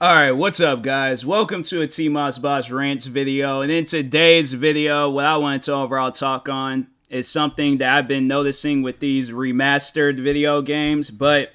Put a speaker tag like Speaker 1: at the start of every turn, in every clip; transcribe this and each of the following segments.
Speaker 1: Alright, what's up guys? Welcome to a TMossBoss Rants video, and in today's video, what I wanted to overall talk on is something that I've been noticing with these remastered video games, but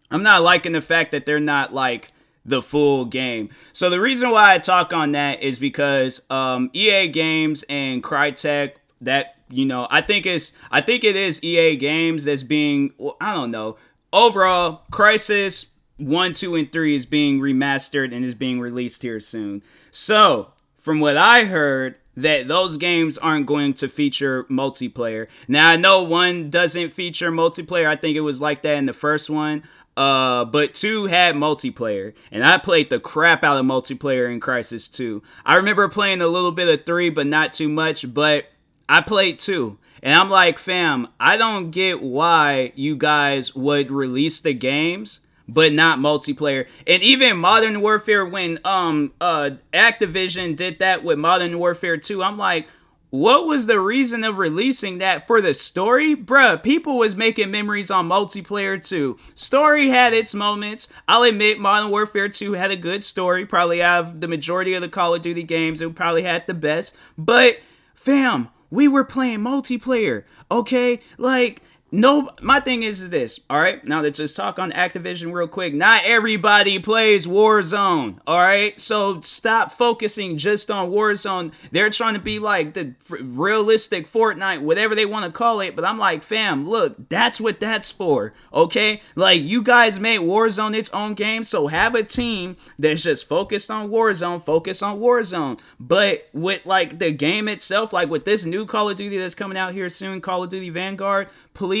Speaker 1: I'm not liking the fact that they're not like the full game. So the reason why I talk on that is because EA Games and Crytek, that, you know, I think it is EA Games that's being, well, I don't know, overall, Crysis 1, 2, and 3 is being remastered and is being released here soon. So, from what I heard, that those games aren't going to feature multiplayer. Now, I know 1 doesn't feature multiplayer. I think it was like that in the first one. But 2 had multiplayer. And I played the crap out of multiplayer in Crysis 2. I remember playing a little bit of 3, but not too much. But I played 2. And I'm like, fam, I don't get why you guys would release the games but not multiplayer. And even Modern Warfare, when Activision did that with Modern Warfare 2, I'm like, what was the reason of releasing that? For the story? Bruh, people was making memories on multiplayer too. Story had its moments. I'll admit Modern Warfare 2 had a good story. Probably out of the majority of the Call of Duty games, it probably had the best. But, fam, we were playing multiplayer, okay? Like, no, my thing is this, alright? Now let's just talk on Activision real quick. Not everybody plays Warzone, alright? So stop focusing just on Warzone. They're trying to be like the realistic Fortnite, whatever they want to call it. But I'm like, fam, look, that's what that's for, okay? Like, you guys made Warzone its own game, so have a team that's just focused on Warzone, focus on Warzone. But with, like, the game itself, like with this new Call of Duty that's coming out here soon, Call of Duty Vanguard, please,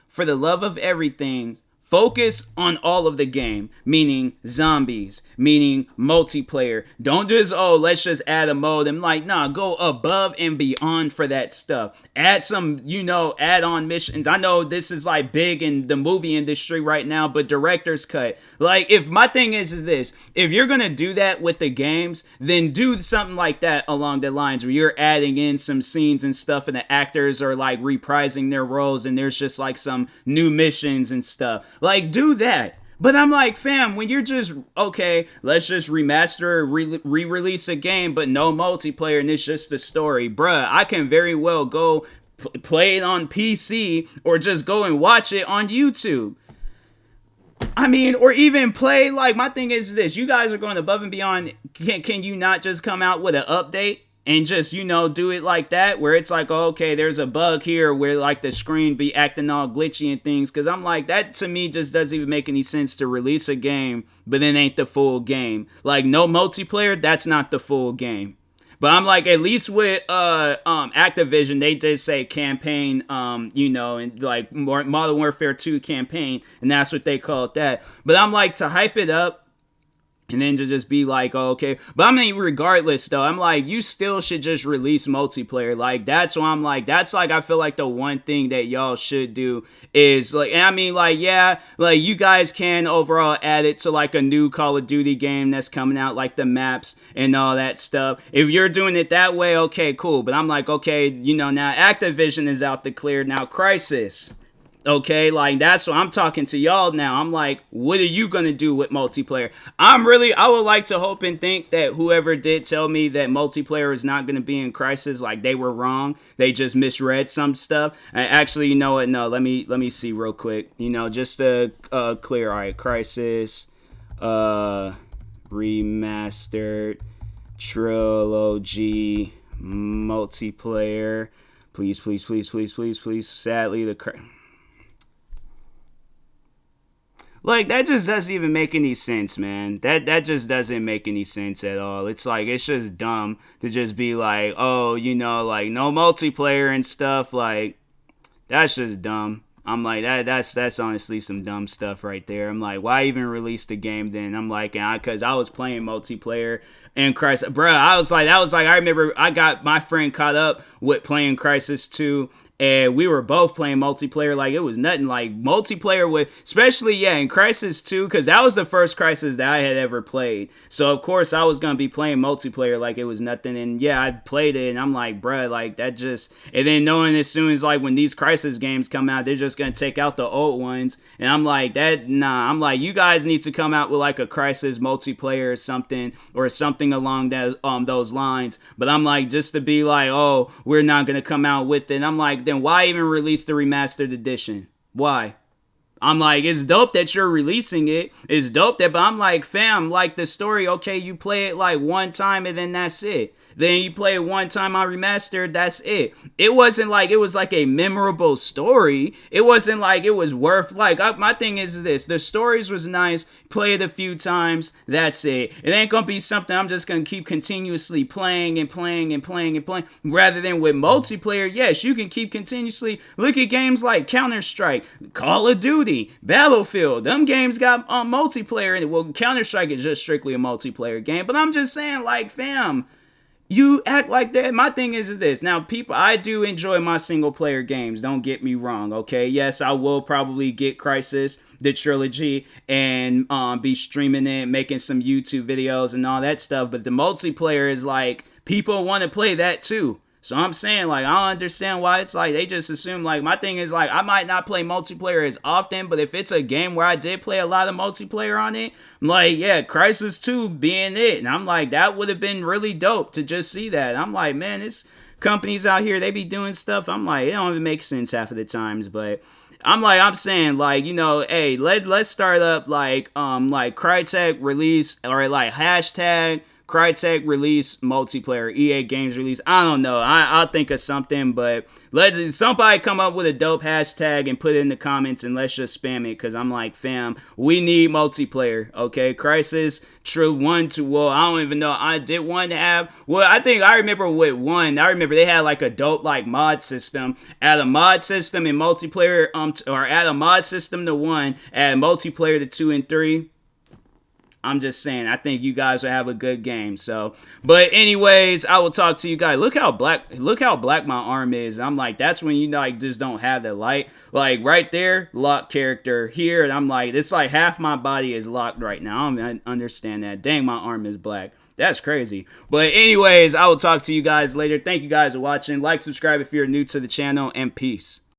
Speaker 1: for the love of everything, focus on all of the game, meaning zombies, meaning multiplayer. Don't just, oh, let's just add a mode. I'm like, nah, go above and beyond for that stuff. Add some, you know, add-on missions. I know this is like big in the movie industry right now, but director's cut. Like, if my thing is this, if you're going to do that with the games, then do something like that along the lines where you're adding in some scenes and stuff and the actors are like reprising their roles and there's just like some new missions and stuff. Like, do that. But I'm like, fam, when you're just, okay, let's just remaster or re-release a game, but no multiplayer, and it's just a story. Bruh, I can very well go play it on PC or just go and watch it on YouTube. I mean, or even play, like, my thing is this. You guys are going above and beyond. Can you not just come out with an update? And just, you know, do it like that, where it's like, oh, okay, there's a bug here where, like, the screen be acting all glitchy and things. Because I'm like, that to me just doesn't even make any sense to release a game, but then ain't the full game. Like, no multiplayer, that's not the full game. But I'm like, at least with Activision, they did say campaign, you know, and like Modern Warfare 2 campaign, and that's what they called that. But I'm like, to hype it up, and then to just be like, oh, okay. But I mean, regardless, though, I'm like, you still should just release multiplayer. Like, that's why I'm like, that's like, I feel like the one thing that y'all should do is, like, and I mean, like, yeah, like, you guys can overall add it to, like, a new Call of Duty game that's coming out, like, the maps and all that stuff. If you're doing it that way, okay, cool. But I'm like, okay, you know, now Activision is out the clear. Now, Crysis. Okay, like, that's what I'm talking to y'all now. I'm like, what are you gonna do with multiplayer? I would like to hope and think that whoever did tell me that multiplayer is not gonna be in Crysis, like, they were wrong. They just misread some stuff. And actually, you know what? No, let me see real quick. You know, just to clear. All right, Crysis, remastered trilogy multiplayer. Please, please, please, please, please, please. Sadly, like, that just doesn't even make any sense, man. That just doesn't make any sense at all. It's like, it's just dumb to just be like, oh, you know, like, no multiplayer and stuff. Like, that's just dumb. I'm like, that's honestly some dumb stuff right there. I'm like, why even release the game then? I'm like, because I was playing multiplayer and Crysis. Bruh, I was like, I remember I got my friend caught up with playing Crysis 2. and we were both playing multiplayer like it was nothing. Like multiplayer with, especially in Crysis 2, because that was the first Crysis that I had ever played. So of course I was gonna be playing multiplayer like it was nothing. And yeah, I played it, and I'm like, bruh, like that just. And then knowing as soon as like when these Crysis games come out, they're just gonna take out the old ones, and I'm like, that nah. I'm like, you guys need to come out with like a Crysis multiplayer or something along that those lines. But I'm like, just to be like, oh, we're not gonna come out with it. And I'm like, then why even release the remastered edition? Why? I'm like, it's dope that you're releasing it. It's dope that, but I'm like, fam, like the story, okay, you play it like one time and then that's it. Then you play it one time on Remastered, that's it. It wasn't like it was like a memorable story. It wasn't like it was worth, like, my thing is this. The stories was nice, play it a few times, that's it. It ain't gonna be something I'm just gonna keep continuously playing and playing and playing and playing. Rather than with multiplayer, yes, you can keep continuously. Look at games like Counter-Strike, Call of Duty, Battlefield. Them games got multiplayer in it. Well, Counter-Strike is just strictly a multiplayer game, but I'm just saying, like, fam, you act like that. My thing is this. Now, people, I do enjoy my single player games. Don't get me wrong, okay? Yes, I will probably get Crysis, the trilogy, and be streaming it, making some YouTube videos and all that stuff. But the multiplayer is like, people want to play that too. So I'm saying, like, I don't understand why it's like they just assume, like, my thing is, like, I might not play multiplayer as often, but if it's a game where I did play a lot of multiplayer on it, I'm like, yeah, Crysis 2 being it. And I'm like, that would have been really dope to just see that. I'm like, man, this companies out here, they be doing stuff. I'm like, it don't even make sense half of the times, but I'm saying, like, you know, hey, let's start up, like Crytek release, or like hashtag Crytek release multiplayer, EA Games release. I don't know. I'll think of something, but somebody come up with a dope hashtag and put it in the comments, and let's just spam it, because I'm like, fam, we need multiplayer, okay? Crysis, true, 1, 2, well, I don't even know. I did one to have, well, I think I remember with 1, I remember they had like a dope like mod system. Add a mod system in multiplayer, or add a mod system to 1, add multiplayer to 2 and 3. I'm just saying, I think you guys will have a good game. So, but anyways, I will talk to you guys. Look how black my arm is. I'm like, that's when you like just don't have the light. Like right there, lock character here, and I'm like, it's like half my body is locked right now. I don't understand that. Dang, my arm is black. That's crazy. But anyways, I will talk to you guys later. Thank you guys for watching. Like, subscribe if you're new to the channel, and peace.